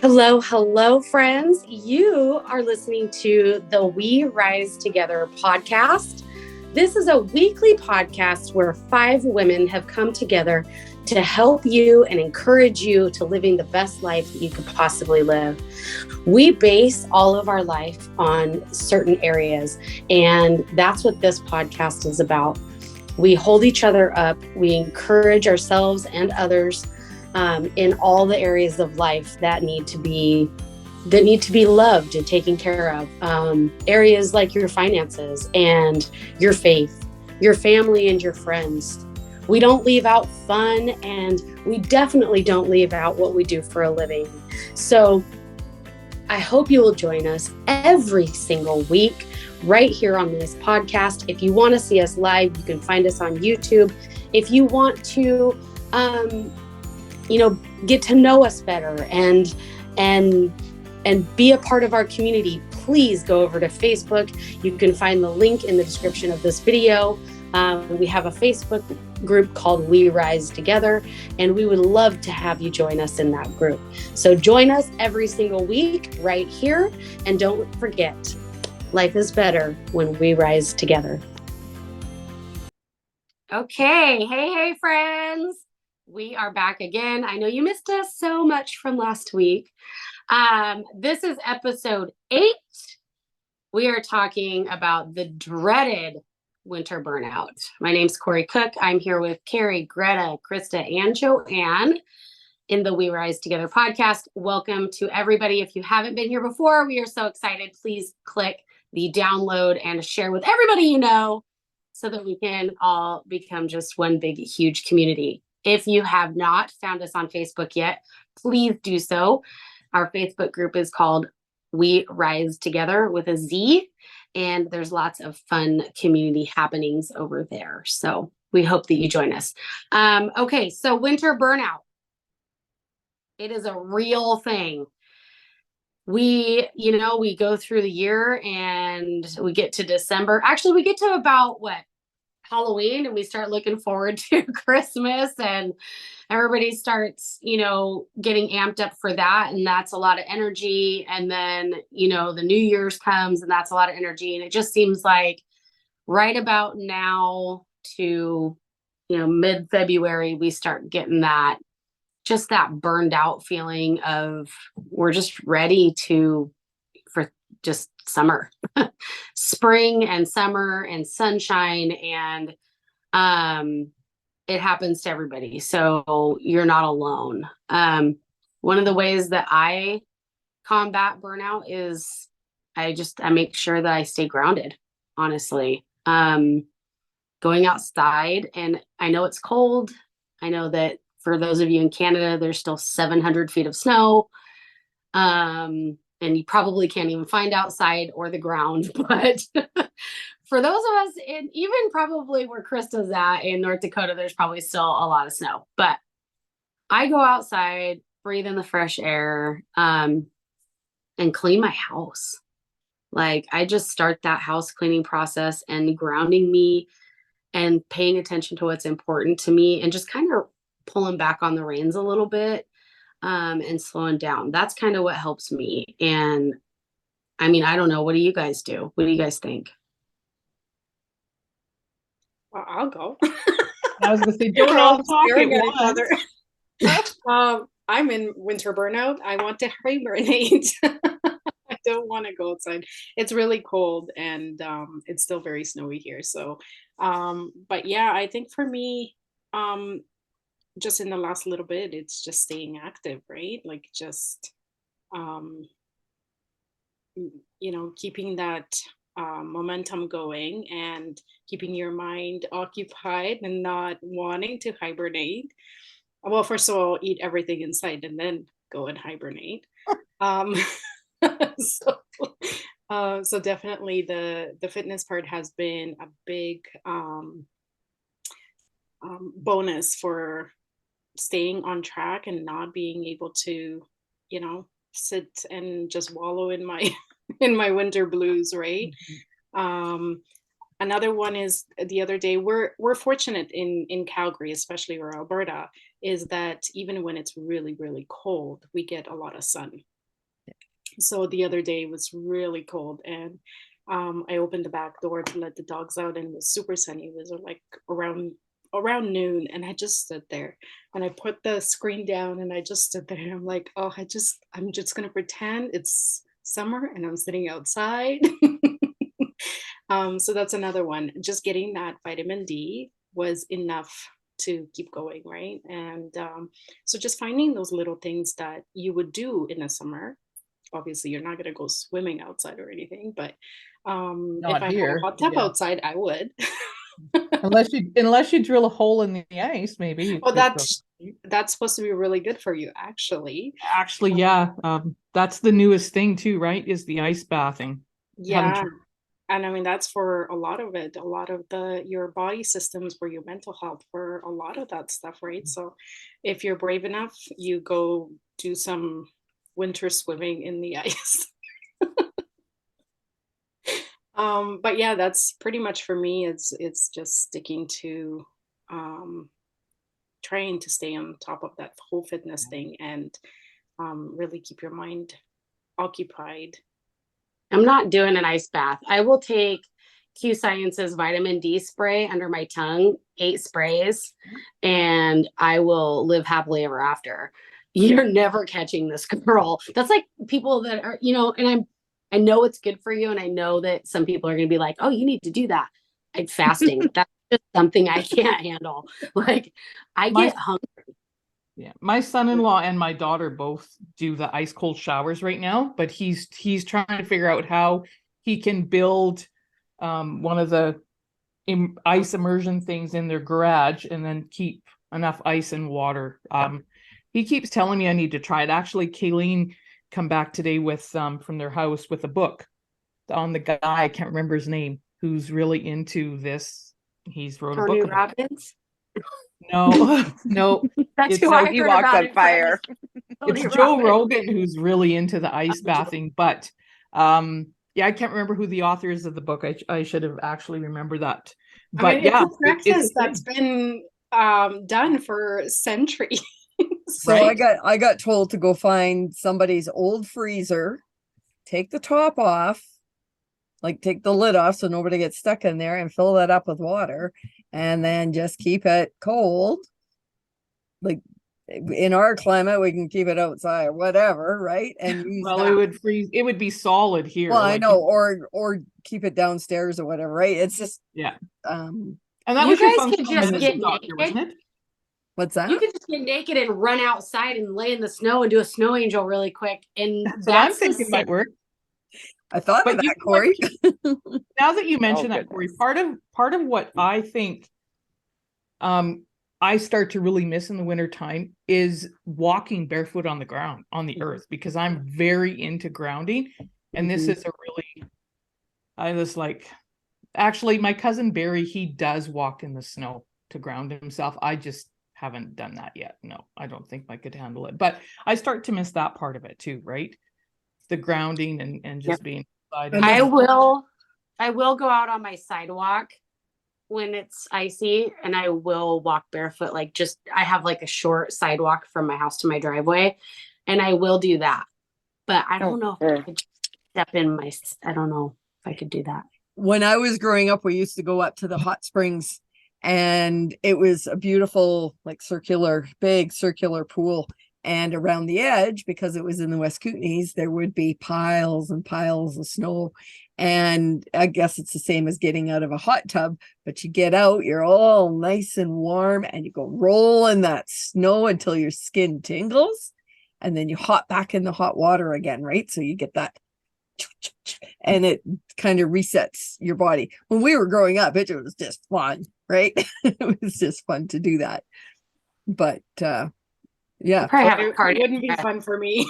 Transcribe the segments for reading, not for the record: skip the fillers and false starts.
Hello, hello, friends. You are listening to the We Rise Together podcast. This is a weekly podcast where 5 women have come together to help you and encourage you to living the best life that you could possibly live. We base all of our life on certain areas, and that's what this podcast is about. We hold each other up. We encourage ourselves and others in all the areas of life that need to be loved and taken care of. Areas like your finances and your faith, your family and your friends. We don't leave out fun, and we definitely don't leave out what we do for a living. So I hope you will join us every single week right here on this podcast. If you want to see us live, you can find us on YouTube. If you want to get to know us better and be a part of our community, please go over to Facebook. You can find the link in the description of this video. We have a Facebook group called We Rise Together, and we would love to have you join us in that group. So join us every single week right here. And don't forget, life is better when we rise together. Okay. Hey, friends. We are back again. I know you missed us so much from last week. This is episode 8. We are talking about the dreaded winter burnout. My name's Kori Cook. I'm here with Kari, Greta, Krista, and Joanne in the We Rise Together podcast. Welcome to everybody. If you haven't been here before, we are so excited. Please click the download and share with everybody you know so that we can all become just one big, huge community. If you have not found us on Facebook yet, please do so. Our Facebook group is called We Rise Together with a Z, and there's lots of fun community happenings over there. So we hope that you join us. Okay, so winter burnout. It is a real thing. We go through the year and we get to December. Actually, we get to about Halloween, and we start looking forward to Christmas, and everybody starts, getting amped up for that. And that's a lot of energy. And then, the New Year's comes, and that's a lot of energy. And it just seems like right about now to, mid-February, we start getting that burned out feeling of we're just ready for just summer, spring and summer and sunshine. And it happens to everybody. So you're not alone. One of the ways that I combat burnout is I make sure that I stay grounded, honestly. Going outside, and I know it's cold. I know that for those of you in Canada, there's still 700 feet of snow. And you probably can't even find outside or the ground. But for those of us even probably where Krista's at in North Dakota, there's probably still a lot of snow. But I go outside, breathe in the fresh air, and clean my house. Like, I just start that house cleaning process and grounding me and paying attention to what's important to me and just kind of pulling back on the reins a little bit. And slowing down. That's kind of what helps me. And I mean, I don't know. What do you guys do? What do you guys think? Well, I'll go. I was going to say, don't all talking at each other. I'm in winter burnout. I want to hibernate. I don't want to go outside. It's really cold, and it's still very snowy here. So, but yeah, I think for me, just in the last little bit, it's just staying active, right? Like just, keeping that momentum going and keeping your mind occupied and not wanting to hibernate. Well, first of all, eat everything inside and then go and hibernate. So definitely the fitness part has been a big bonus for staying on track and not being able to, sit and just wallow in my in my winter blues, right? Mm-hmm. Another one is the other day, we're fortunate in Calgary, especially or Alberta, is that even when it's really, really cold, we get a lot of sun. So the other day was really cold, and I opened the back door to let the dogs out, and it was super sunny. It was like around noon, and I just stood there, and I put the screen down, and I just stood there, and I'm like, oh, I'm just gonna pretend it's summer and I'm sitting outside. So that's another one. Just getting that vitamin D was enough to keep going, right? And so just finding those little things that you would do in the summer. Obviously, you're not going to go swimming outside or anything, but if Not I had here. a hot tub Yeah. outside, I would. Unless you drill a hole in the ice, maybe you Well, could go. that's supposed to be really good for you, actually. Actually, yeah. That's the newest thing too, right? Is the ice bathing. Haven't Yeah. And I mean, that's for a lot of it, a lot of your body systems, for your mental health, for a lot of that stuff, right? So if you're brave enough, you go do some winter swimming in the ice. But yeah, that's pretty much for me. It's just sticking to trying to stay on top of that whole fitness thing, and really keep your mind occupied. I'm not doing an ice bath. I will take Q Science's vitamin D spray under my tongue, 8 sprays, and I will live happily ever after. You're never catching this girl. That's like people that are, and I know it's good for you, and I know that some people are going to be like, "Oh, you need to do that." I'm fasting. That's just something I can't handle. Like, I My get hungry. Yeah, my son-in-law and my daughter both do the ice cold showers right now, but he's trying to figure out how he can build one of the ice immersion things in their garage and then keep enough ice and water. He keeps telling me I need to try it. Actually, Kayleen come back today with from their house with a book on the guy, I can't remember his name, who's really into this. He's wrote a Tony book about it. Robbins. No, no. That's It's who I He heard walks about on it fire. from. Tony It's Joe Robbins. Rogan who's really into the ice bathing, but yeah, I can't remember who the author is of the book. I should have actually remembered that. But I mean, yeah, it's a practice a that's been done for centuries. So Right? I got told to go find somebody's old freezer, take the top off, like take the lid off so nobody gets stuck in there, and fill that up with water, and then just keep it cold. Like in our climate, we can keep it outside or whatever, right? And use Well, that. it would freeze. It would be solid here. Well, I like, know, or keep it downstairs or whatever, right? It's just yeah. um And that You was your guys could functional just medicine get doctor, naked. wasn't it? what's that? You could just get naked and run outside and lay in the snow and do a snow angel really quick. And That's what I'm that's the thinking might work. I thought But of you that, know what? Kori. Now that you mention that, goodness. Kori, part of what I think I start to really miss in the winter time is walking barefoot on the ground, on the earth, because I'm very into grounding. And this is a really, I was like, actually, my cousin Barry, he does walk in the snow to ground himself. I just haven't done that yet. No, I don't think I could handle it. But I start to miss that part of it too, right? The grounding and just being inside. I will go out on my sidewalk when it's icy, and I will walk barefoot. I have like a short sidewalk from my house to my driveway, and I will do that. But I don't know if I could step in I don't know if I could do that. When I was growing up, we used to go up to the hot springs, and it was a beautiful, like big circular pool. And around the edge, because it was in the West Kootenays, there would be piles and piles of snow. And I guess it's the same as getting out of a hot tub, but you get out, you're all nice and warm, and you go roll in that snow until your skin tingles. And then you hop back in the hot water again, right? So you get that, and it kind of resets your body. When we were growing up, it was just fun, right? It was just fun to do that. But yeah, It wouldn't be fun for me.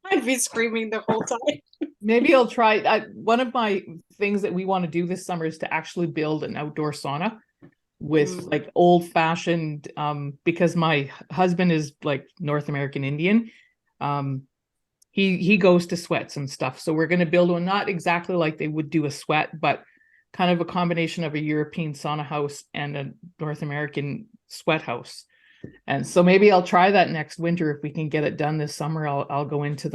I'd be screaming the whole time. Maybe I'll try. One of my things that we want to do this summer is to actually build an outdoor sauna with like old fashioned, because my husband is like North American Indian. He goes to sweats and stuff. So we're going to build one, not exactly like they would do a sweat, but kind of a combination of a European sauna house and a North American sweat house. And so maybe I'll try that next winter if we can get it done this summer. I'll go into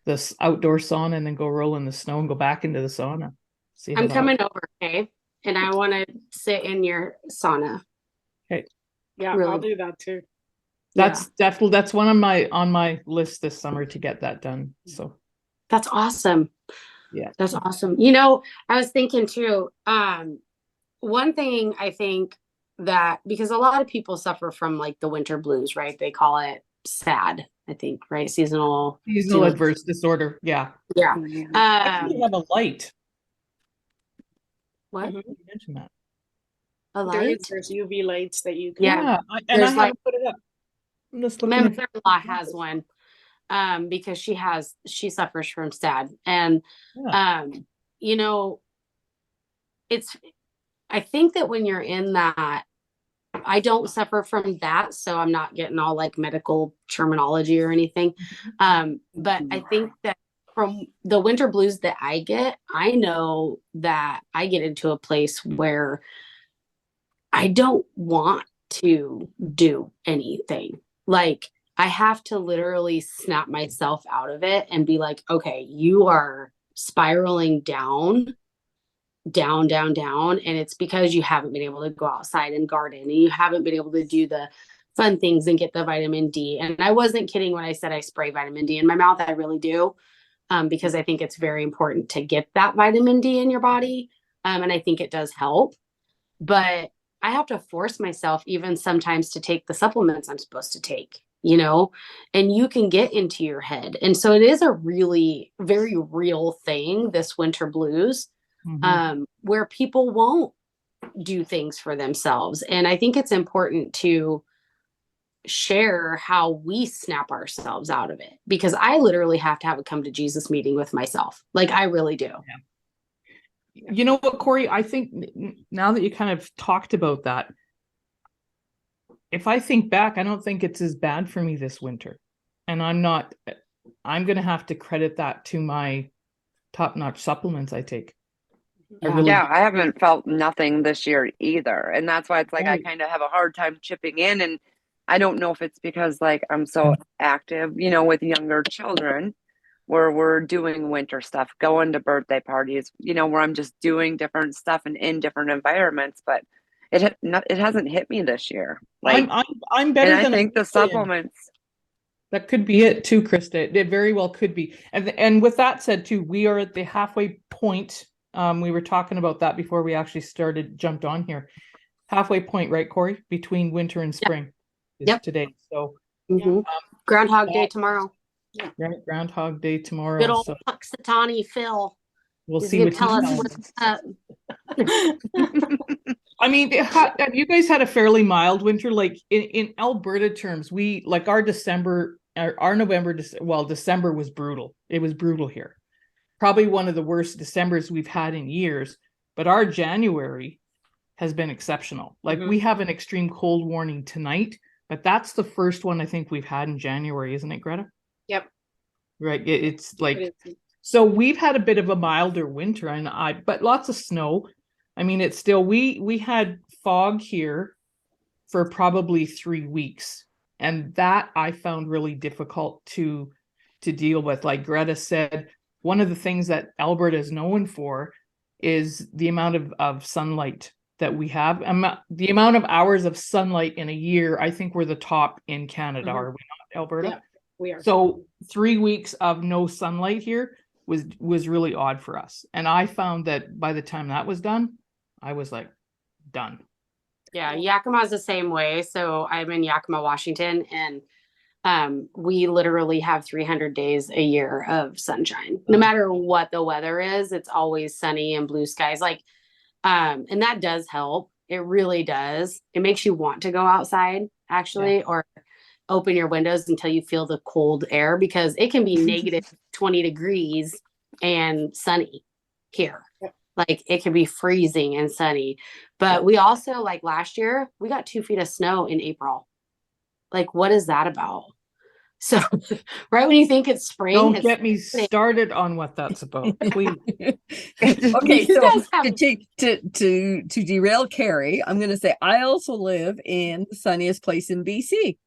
this outdoor sauna and then go roll in the snow and go back into the sauna. See I'm coming over, okay? And I want to sit in your sauna. Okay. Yeah, Really. I'll do that too. That's definitely one of on my list this summer to get that done. So that's awesome. Yeah. That's awesome. You know, I was thinking too, one thing I think that because a lot of people suffer from like the winter blues, right? They call it SAD, I think, right? Seasonal adverse disorder. Yeah. Yeah. Actually have a light. What? Mhm. You mentioned that. A light? There's UV lights that you can. Yeah. I There's haven't put it up. I'm just my looking. mother-in-law has one because she suffers from SAD. And you know, I think that when you're in that, I don't suffer from that, so I'm not getting all like medical terminology or anything. But I think that from the winter blues that I get, I know that I get into a place where I don't want to do anything. Like I have to literally snap myself out of it and be like, okay, you are spiraling down, down, down, down. And it's because you haven't been able to go outside and garden and you haven't been able to do the fun things and get the vitamin D. And I wasn't kidding when I said I spray vitamin D in my mouth. I really do. Because I think it's very important to get that vitamin D in your body. And I think it does help. But I have to force myself even sometimes to take the supplements I'm supposed to take, you know, and you can get into your head. And so it is a really very real thing, this winter blues, where people won't do things for themselves. And I think it's important to share how we snap ourselves out of it, because I literally have to have a come to Jesus meeting with myself. Like I really do. Yeah. You know what, Kori, I think now that you kind of talked about that, if I think back, I don't think it's as bad for me this winter. And I'm going to have to credit that to my top-notch supplements I take. Yeah, I haven't felt nothing this year either. And that's why it's like I kind of have a hard time chipping in. And I don't know if it's because like I'm so active, you know, with younger children where we're doing winter stuff, going to birthday parties, you know, where I'm just doing different stuff and in different environments. But it hasn't hit me this year. Like I'm better and than I think the supplements. That could be it too, Krista. It very well could be. And with that said too, we are at the halfway point. We were talking about that before we actually jumped on here. Halfway point, right, Kori? Between winter and spring is today. So Groundhog Day tomorrow. Right, Groundhog Day tomorrow. Good old Puxatawny Phil. We'll He's see gonna what tell us what's up. I mean, have you guys had a fairly mild winter? Like in Alberta terms, we like our December, our November, December was brutal. It was brutal here. Probably one of the worst Decembers we've had in years, but our January has been exceptional. Like we have an extreme cold warning tonight, but that's the first one I think we've had in January, isn't it, Greta? Yep. Right. It's like, so we've had a bit of a milder winter but lots of snow. I mean, it's still, we had fog here for probably 3 weeks. And that I found really difficult to deal with. Like Greta said, one of the things that Alberta is known for is the amount of sunlight that we have. The amount of hours of sunlight in a year, I think we're the top in Canada, are we not, Alberta? Yeah, we are. So 3 weeks of no sunlight here was really odd for us. And I found that by the time that was done, I was like, done. Yeah, Yakima's the same way. So I'm in Yakima, Washington, and we literally have 300 days a year of sunshine. No matter what the weather is, it's always sunny and blue skies. Like, and that does help. It really does. It makes you want to go outside, actually, or open your windows until you feel the cold air, because it can be negative 20 degrees and sunny here. Like it can be freezing and sunny. But we also, like last year, we got 2 feet of snow in April. Like, what is that about? So right when you think it's spring, Don't it's get me started on what that's about, please. Okay, You so guys have- to derail Kari, I'm going to say I also live in the sunniest place in BC.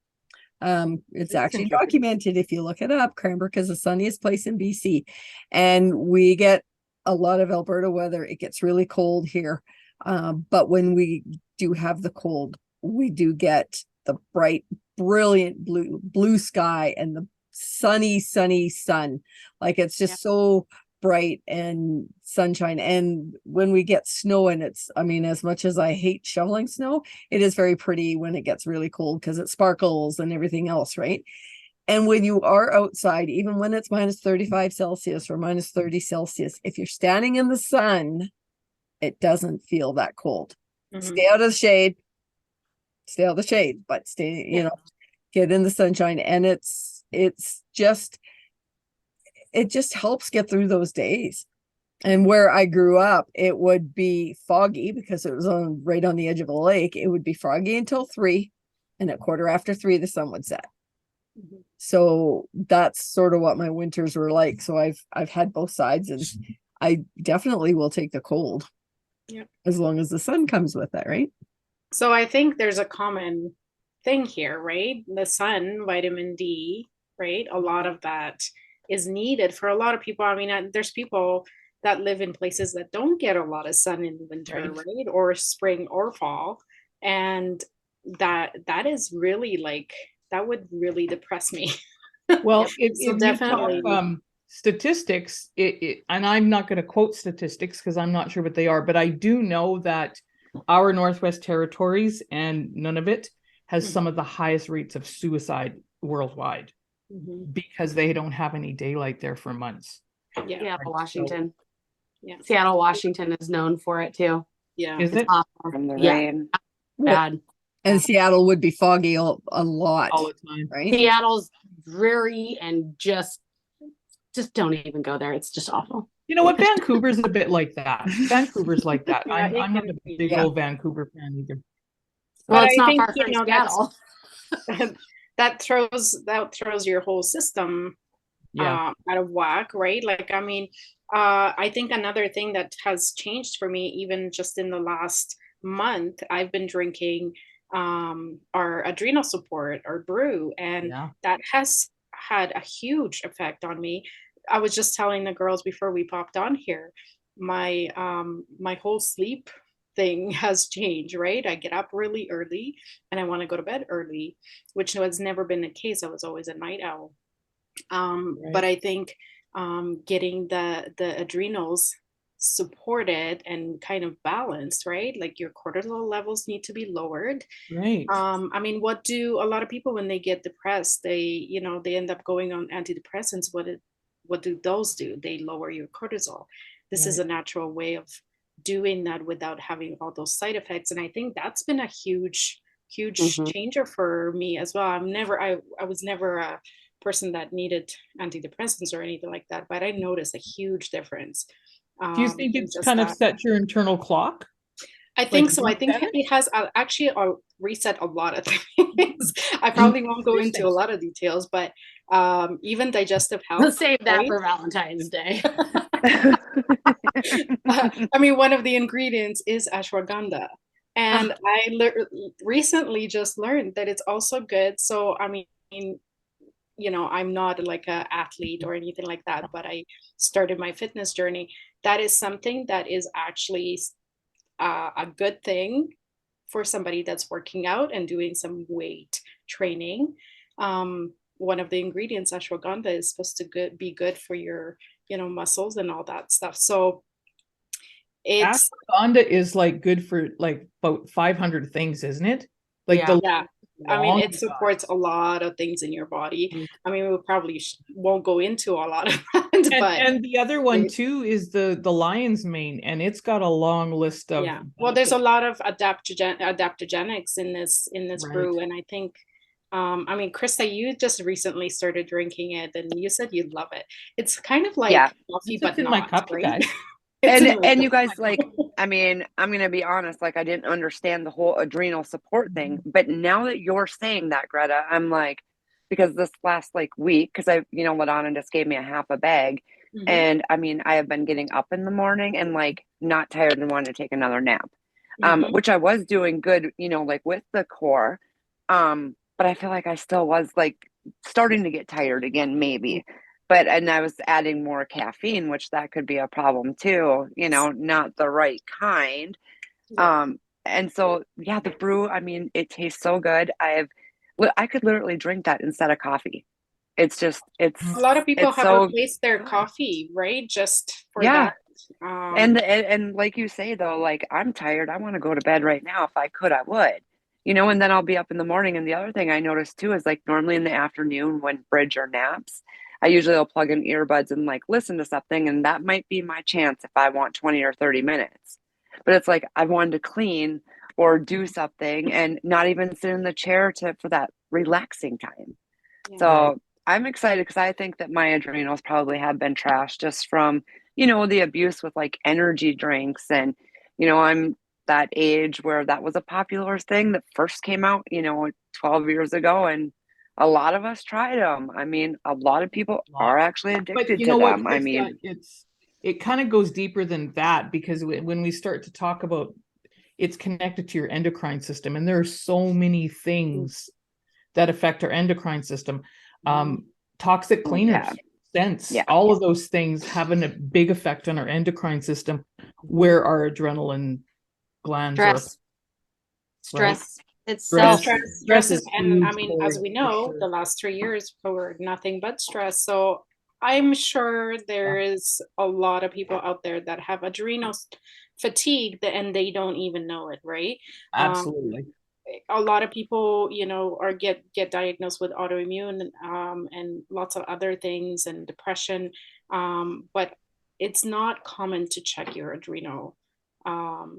It's actually interesting. documented if you look it up. Cranbrook is the sunniest place in BC, and we get a lot of Alberta weather. It gets really cold here, but when we do have the cold, we do get the bright, brilliant blue sky and the sunny sun. Like it's just so bright and sunshine. And when we get snow, and it's, I mean, as much as I hate shoveling snow, it is very pretty when it gets really cold because it sparkles and everything else, right? And when you are outside, even when it's minus 35 Celsius or minus 30 Celsius, if you're standing in the sun, it doesn't feel that cold. Stay out of the shade. Stay out of the shade, but stay, you know, get in the sunshine. And it just helps get through those days. And where I grew up, it would be foggy because it was right on the edge of a lake. It would be foggy until 3, and at 3:15 the sun would set. So that's sort of what my winters were like. So I've had both sides, and I definitely will take the cold. As long as the sun comes with it, right? So I think there's a common thing here, right? The sun, vitamin D, right? A lot of that is needed for a lot of people. I mean, there's people that live in places that don't get a lot of sun in winter, right? Or spring or fall. And that is really like, that would really depress me. Well, So if definitely. you talk, statistics, and I'm not going to quote statistics because I'm not sure what they are, but I do know that our Northwest Territories and Nunavut has some of the highest rates of suicide worldwide because they don't have any daylight there for months. Seattle, Washington. Yeah. Seattle, Washington is known for it too. Yeah. Is It's it? awful. From the Yeah. rain. Bad. And Seattle would be foggy a lot, All the time. right? Seattle's dreary and just don't even go there. It's just awful. You know what? Vancouver's a bit like that. Vancouver's like that. Yeah, I'm not a big old Vancouver fan either. Well, But it's I not think, far from you know, Seattle. that throws your whole system out of whack, right? Like, I mean, I think another thing that has changed for me, even just in the last month, I've been drinking our adrenal support, our brew, and that has had a huge effect on me. I was just telling the girls before we popped on here, my whole sleep thing has changed, right? I get up really early and I want to go to bed early, which has never been the case. I was always a night owl. But I think getting the adrenals supported and kind of balanced, right? Like your cortisol levels need to be lowered. Right. I mean, what do a lot of people when they get depressed, they end up going on antidepressants. What do those do? They lower your cortisol. This is a natural way of doing that without having all those side effects. And I think that's been a huge changer for me as well. I was never a person that needed antidepressants or anything like that, but I noticed a huge difference. Do you think it's kind of set your internal clock? I think so. I think it has actually reset a lot of things. I probably won't go into a lot of details, but even digestive health. We'll save that for Valentine's Day. I mean, one of the ingredients is ashwagandha. And I recently just learned that it's also good. So, I mean, you know, I'm not like an athlete or anything like that, but I started my fitness journey. That is something that is actually a good thing for somebody that's working out and doing some weight training. One of the ingredients, ashwagandha, is supposed to be good for your, you know, muscles and all that stuff. So ashwagandha is like good for like about 500 things, isn't it? Like I mean, it supports a lot of things in your body. I mean, we probably won't go into a lot of that. And the other one too is the lion's mane, and it's got a long list of well, there's a lot of adaptogenics in this brew, and I think I mean, Krista, you just recently started drinking it, and you said you love it. It's kind of like coffee, but in not, my cup, right? guys. And you guys, like, I mean, I'm gonna be honest, like I didn't understand the whole adrenal support thing, but now that you're saying that, Greta, I'm like, because this last like week, because I, Ladonna just gave me a half a bag. Mhm. And I mean, I have been getting up in the morning and like not tired and wanting to take another nap. Mhm. Which I was doing good, like with the core. But I feel like I still was like starting to get tired again, maybe. And I was adding more caffeine, which that could be a problem too, not the right kind. Yeah. And so, yeah, the brew, I mean, it tastes so good. I could literally drink that instead of coffee. It's just, A lot of people it's have so, replaced their coffee, right? Just for yeah. that. And like you say though, like I'm tired, I want to go to bed right now. If I could, I would, and then I'll be up in the morning. And the other thing I noticed too is like normally in the afternoon when bridge or naps, I usually will plug in earbuds and like listen to something, and that might be my chance if I want 20 or 30 minutes. But it's like I wanted to clean or do something and not even sit in the chair for that relaxing time. Yeah. So I'm excited because I think that my adrenals probably have been trashed just from, the abuse with like energy drinks. And, I'm that age where that was a popular thing that first came out, 12 years ago. And a lot of us tried them. I mean, a lot of people are actually But addicted you to know what, them. I Krista, mean, it kind of goes deeper than that, because when we start to talk about it's connected to your endocrine system, and there are so many things that affect our endocrine system. Toxic cleaners, scents, Yeah. all of those things having a big effect on our endocrine system, where our adrenaline glands are. Stress Stress. itself. Stress is, and I huge, mean, Kori, as we for know, sure. the last 3 years were nothing but stress. So I'm sure there is a lot of people out there that have adrenal fatigue and they don't even know it, right? Absolutely. A lot of people, are get diagnosed with autoimmune and lots of other things and depression, but it's not common to check your adrenal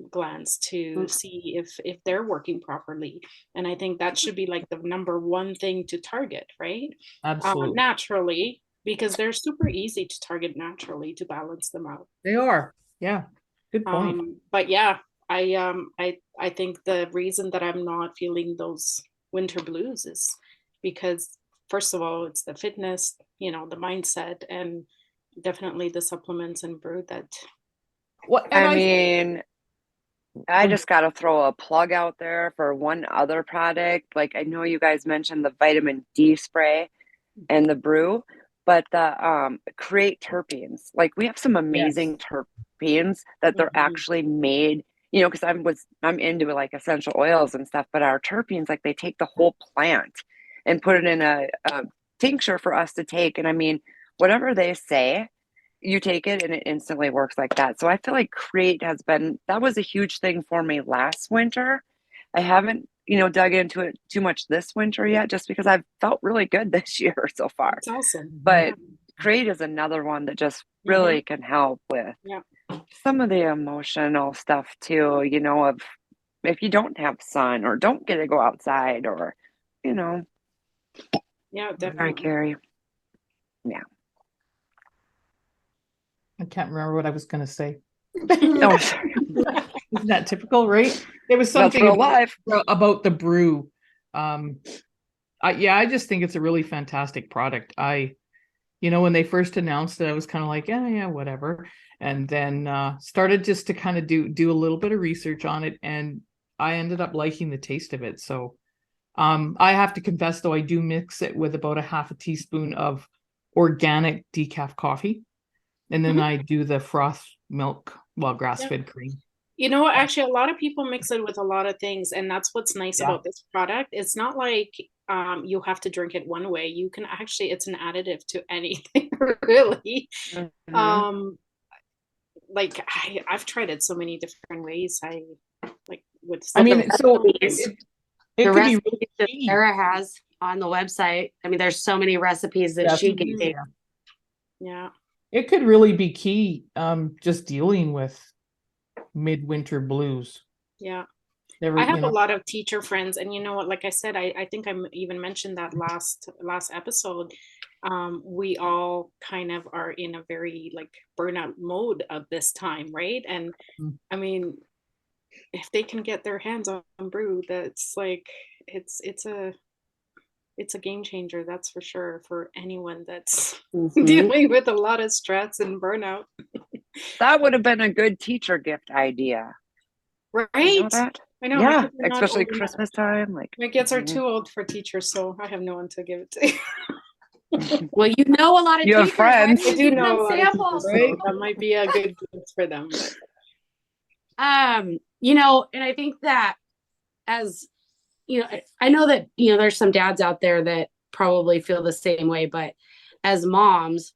glands to see if they're working properly. And I think that should be like the number one thing to target, right? Absolutely. Naturally, because they're super easy to target naturally to balance them out. They are. Yeah. Good point. But yeah, I think the reason that I'm not feeling those winter blues is because first of all, it's the fitness, the mindset, and definitely the supplements and brew that. I mean, I just got to throw a plug out there for one other product. Like I know you guys mentioned the vitamin D spray and the brew, but the create terpenes. Like we have some amazing terpenes that they're actually made, because I'm into like essential oils and stuff, but our terpenes, like they take the whole plant and put it in a tincture for us to take. And I mean, whatever they say, you take it and it instantly works like that. So I feel like Create that was a huge thing for me last winter. I haven't, dug into it too much this winter yet, just because I've felt really good this year so far. It's awesome. But Create is another one that just really can help with some of the emotional stuff too, of if you don't have sun or don't get to go outside or, Yeah, definitely. Sorry, Kari. Yeah. I can't remember what I was going to say. Oh, sorry. Isn't that typical, right? There was something about the brew. I just think it's a really fantastic product. When they first announced it, I was kind of like, yeah, whatever. And then started just to kind of do a little bit of research on it, and I ended up liking the taste of it. So I have to confess, though, I do mix it with about a half a teaspoon of organic decaf coffee. And then I do the froth milk, grass-fed cream. Actually, a lot of people mix it with a lot of things, and that's what's nice about this product. It's not like you have to drink it one way. You can actually, it's an additive to anything, really. Like I've tried it so many different ways. I like with. I mean, so it could be really that Sarah has on the website. I mean, there's so many recipes that she can take. Yeah. It could really be key, just dealing with midwinter blues. Yeah. I have a lot of teacher friends, and you know what, like I said, I think I even mentioned that last episode. We all kind of are in a very like burnout mode at this time, right? And I mean, if they can get their hands on brew, that's like it's a it's a game changer, that's for sure, for anyone that's Mhm. dealing with a lot of stress and burnout. That would have been a good teacher gift idea. Right? You know that? I know. My Yeah, kids are not especially old enough. Christmas time. Like, My kids are mhm. too old for teachers, so I have no one to give it to. Well, you know a lot of You have teachers. Why friends. don't I you do give them know a lot of samples? teachers, so that might be a good gift for them. You know, and I think that as you know, I know that, you know, there's some dads out there that probably feel the same way, but as moms,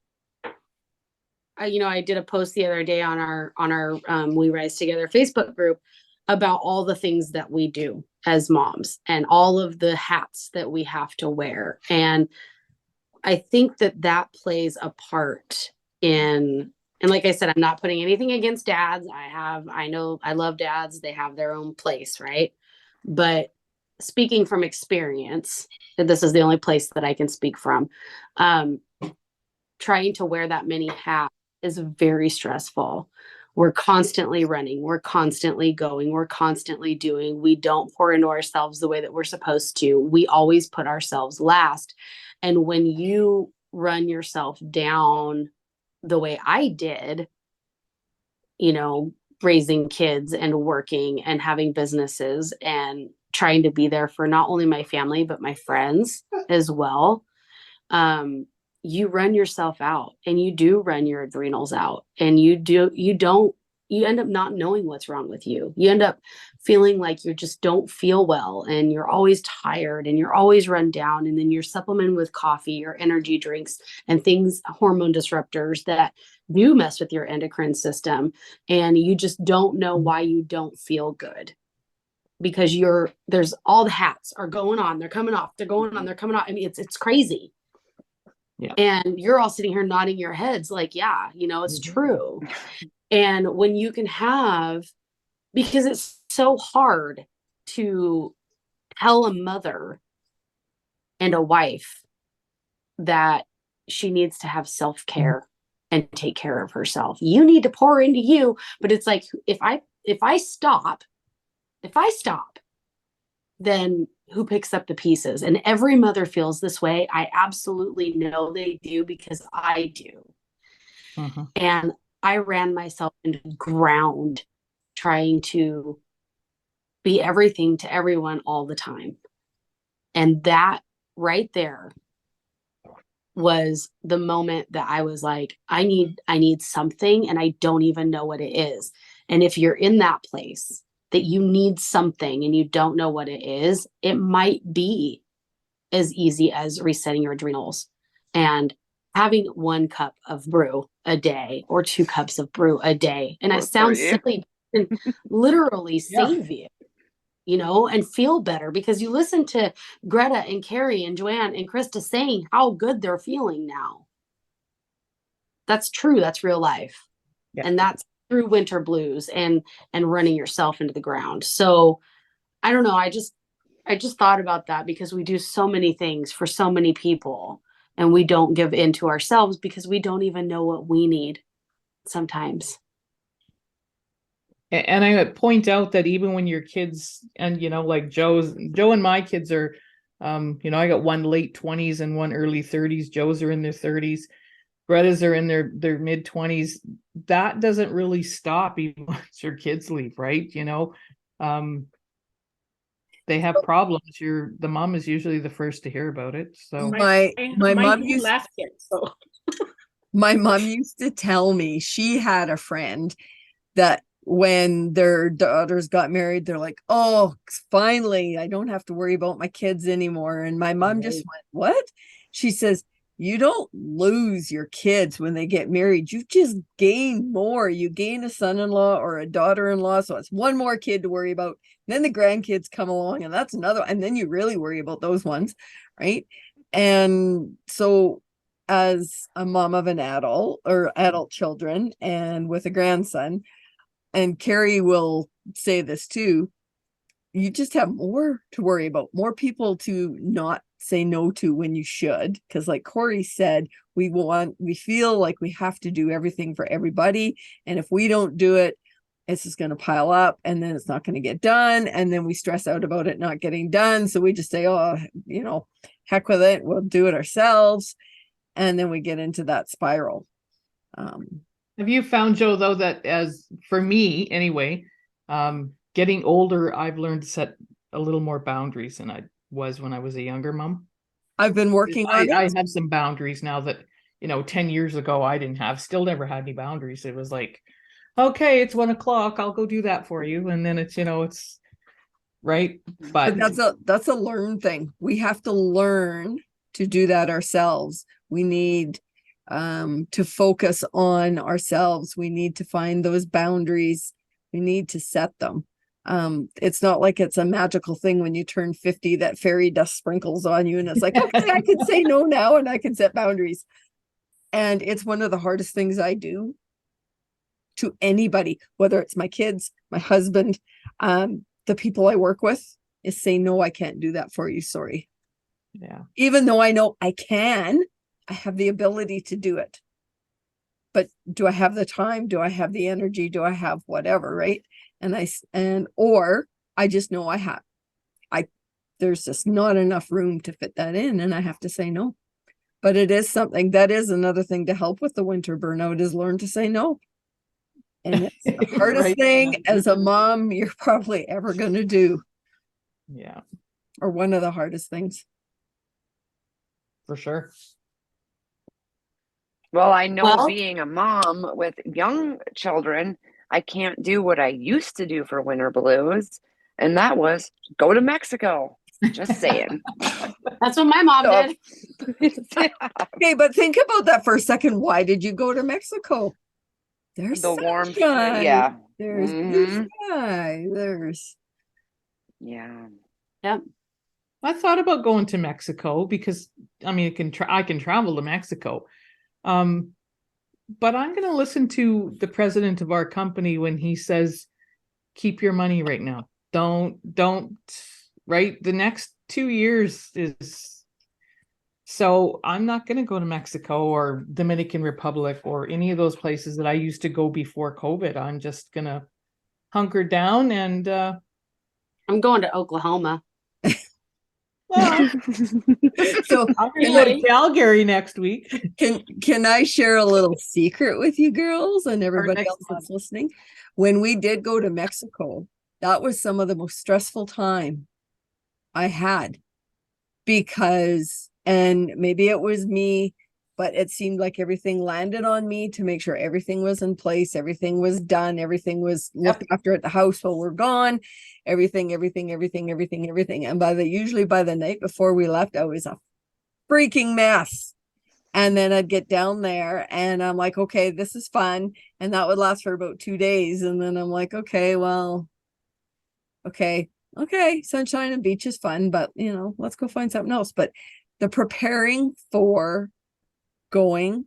you know, I did a post the other day on our We Rise Together Facebook group about all the things that we do as moms and all of the hats that we have to wear. And I think that that plays a part in, and like I said, I'm not putting anything against dads. I know I love dads. They have their own place, right? But speaking from experience, and this is the only place that I can speak from, trying to wear that many hats is very stressful. We're constantly running, we're constantly going, we're constantly doing. We don't pour into ourselves the way that we're supposed to. We always put ourselves last. And when you run yourself down the way I did, you know, raising kids and working and having businesses and trying to be there for not only my family, but my friends as well. You run yourself out and you do run your adrenals out and you end up not knowing what's wrong with you. You end up feeling like you just don't feel well and you're always tired and you're always run down. And then you're supplemented with coffee or energy drinks and things, hormone disruptors that do mess with your endocrine system. And you just don't know why you don't feel good. Because there's all the hats are going on, they're coming off, they're going on, they're coming off. I mean, it's crazy. Yeah. And you're all sitting here nodding your heads like, yeah, you know, it's true. And when you can because it's so hard to tell a mother and a wife that she needs to have self-care and take care of herself. You need to pour into you, but it's like, if I stop, then who picks up the pieces? And every mother feels this way. I absolutely know they do because I do. Uh-huh. And I ran myself into the ground trying to be everything to everyone all the time. And that right there was the moment that I was like, I need something and I don't even know what it is. And if you're in that place that you need something and you don't know what it is, it might be as easy as resetting your adrenals and having 1 cup of brew a day or 2 cups of brew a day. And it sounds silly, and literally save you, you know, and feel better because you listen to Greta and Kari and Joanne and Krista saying how good they're feeling now. That's true. That's real life. Yeah. And that's through winter blues and running yourself into the ground. So I don't know. I just thought about that because we do so many things for so many people and we don't give in to ourselves because we don't even know what we need sometimes. And I would point out that even when your kids, and you know, like Joe and my kids are, you know, I got one late 20s and one early 30s. Joe's are in their 30s. Greta's are in their mid 20s. That doesn't really stop even once your kids leave, right? You know, they have problems. The mom is usually the first to hear about it. So my mom used left it, so my mom used to tell me she had a friend that when their daughters got married, they're like, oh, finally, I don't have to worry about my kids anymore. And my mom just went, what? She says, you don't lose your kids when they get married. You just gain more. You gain a son-in-law or a daughter-in-law. So it's one more kid to worry about. Then the grandkids come along and that's another. And then you really worry about those ones. Right. And so as a mom of an adult or adult children and with a grandson, and Kari will say this too, you just have more to worry about, more people to not say no to when you should. Because like Kori said, we feel like we have to do everything for everybody. And if we don't do it, it's just going to pile up and then it's not going to get done. And then we stress out about it not getting done. So we just say, oh, you know, heck with it, we'll do it ourselves. And then we get into that spiral. Have you found, Joe, though, that as for me anyway, getting older, I've learned to set a little more boundaries than I was when I was a younger mom. I've been working on it. I have some boundaries now that, 10 years ago I didn't have, still never had any boundaries. It was like, okay, it's 1:00, I'll go do that for you. And then it's, it's right. But that's a learned thing. We have to learn to do that ourselves. We need to focus on ourselves. We need to find those boundaries. We need to set them. It's not like it's a magical thing when you turn 50 that fairy dust sprinkles on you and it's like, okay, I can say no now and I can set boundaries. And it's one of the hardest things I do to anybody, whether it's my kids, my husband, the people I work with, is say, no, I can't do that for you. Sorry. Yeah. Even though I know I can, I have the ability to do it. But do I have the time? Do I have the energy? Do I have whatever? Right. Or I just know there's just not enough room to fit that in. And I have to say no. But it is something that is another thing to help with the winter burnout is learn to say no. And it's the hardest right. thing as a mom you're probably ever going to do. Yeah. Or one of the hardest things. For sure. Well, I know being a mom with young children, I can't do what I used to do for winter blues. And that was go to Mexico. Just saying. That's what my mom did. Okay, but think about that for a second. Why did you go to Mexico? There's the warm, yeah. There's mm-hmm. sky. There's yeah. Yep. I thought about going to Mexico because I can travel to Mexico. But I'm going to listen to the president of our company when he says, keep your money right now. Don't, right? The next 2 years is, so I'm not going to go to Mexico or Dominican Republic or any of those places that I used to go before COVID. I'm just going to hunker down and, I'm going to Oklahoma. Well, so I'm going to go to Calgary next week. Can I share a little secret with you girls and everybody else that's listening? When we did go to Mexico, that was some of the most stressful time I had because, and maybe it was me, but it seemed like everything landed on me to make sure everything was in place, everything was done, everything was looked after at the house while we're gone, everything. And usually by the night before we left, I was a freaking mess. And then I'd get down there and I'm like, okay, this is fun. And that would last for about 2 days. And then I'm like, okay, sunshine and beach is fun, but let's go find something else. But the preparing for going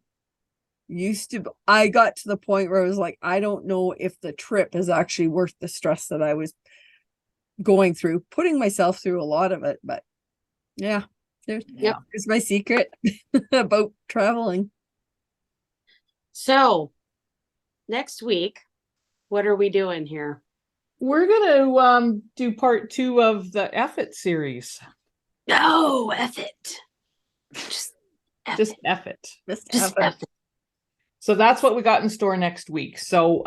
I got to the point where I was like, I don't know if the trip is actually worth the stress that I was going through, putting myself through a lot of it. But yeah, there's my secret about traveling. So next week, what are we doing here? We're going to do part 2 of the F It series. No, F it. Just F it. Just F it. So that's what we got in store next week. So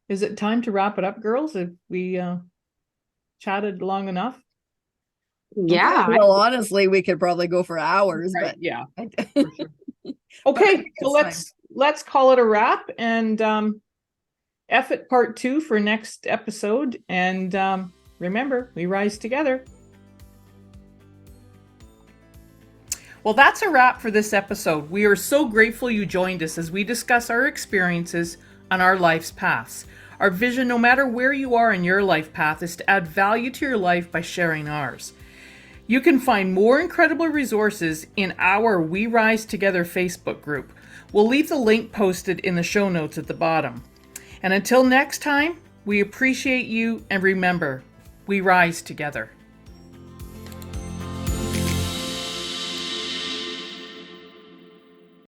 is it time to wrap it up, girls? Have we chatted long enough? Yeah. Well, honestly, we could probably go for hours, right, but yeah. For sure. Okay, so let's call it a wrap and F it part 2 for next episode. And remember, we rise together. Well, that's a wrap for this episode. We are so grateful you joined us as we discuss our experiences on our life's paths. Our vision, no matter where you are in your life path, is to add value to your life by sharing ours. You can find more incredible resources in our We Rise Together Facebook group. We'll leave the link posted in the show notes at the bottom. And until next time, we appreciate you and remember, we rise together.